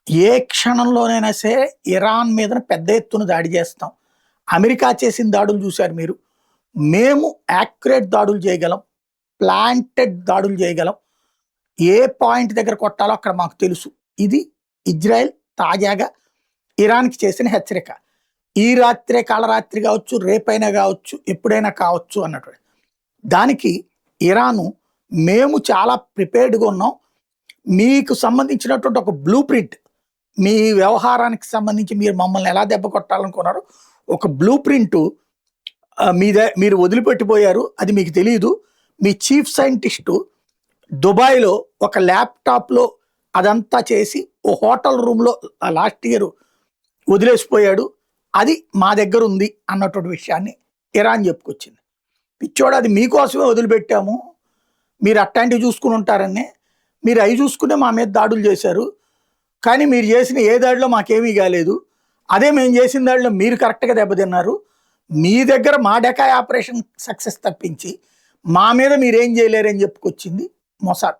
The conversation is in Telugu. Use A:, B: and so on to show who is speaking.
A: ఏ క్షణంలోనైనా సరే ఇరాన్ మీద పెద్ద ఎత్తున దాడి చేస్తాం. అమెరికా చేసిన దాడులు చూశారు మీరు. మేము యాక్యురేట్ దాడులు చేయగలం. ప్లాంటెడ్ దాడులు చేయగలం. ఏ పాయింట్ దగ్గర కొట్టాలో అక్కడ మాకు తెలుసు. ఇది ఇజ్రాయెల్ తాజాగా ఇరాన్‌కి చేసిన హెచ్చరిక. ఈ రాత్రే కాళరాత్రి కావచ్చు, రేపైనా కావచ్చు, ఎప్పుడైనా కావచ్చు అన్నటువంటి. దానికి ఇరాను మేము చాలా ప్రిపేర్డ్‌గా ఉన్నాం. మీకు సంబంధించినటువంటి ఒక బ్లూ ప్రింట్, మీ వ్యవహారానికి సంబంధించి మీరు మమ్మల్ని ఎలా దెబ్బ కొట్టాలనుకున్నారో ఒక బ్లూ ప్రింటు మీరు వదిలిపెట్టిపోయారు. అది మీకు తెలీదు. మీ చీఫ్ సైంటిస్టు దుబాయ్‌లో ఒక ల్యాప్‌టాప్‌లో అదంతా చేసి ఓ హోటల్ రూమ్‌లో లాస్ట్ ఇయర్ వదిలేసిపోయాడు. అది మా దగ్గర ఉంది అన్నటువంటి విషయాన్ని ఇరాన్ చెప్పుకొచ్చింది. పిచ్చోడు అది మీకోసమే వదిలిపెట్టాము. మీరు అట్లాంటివి చూసుకుని ఉంటారని. మీరు అవి చూసుకునే మా మీద దాడులు చేశారు. కానీ మీరు చేసిన ఏ దాడిలో మాకేమీ కాలేదు. అదే మేము చేసిన దాడిలో మీరు కరెక్ట్‌గా దెబ్బతిన్నారు. మీ దగ్గర మా డెకాయ్ ఆపరేషన్ సక్సెస్ తప్పించి మా మీద మీరేం చేయలేరని చెప్పుకొచ్చింది మొసాద్.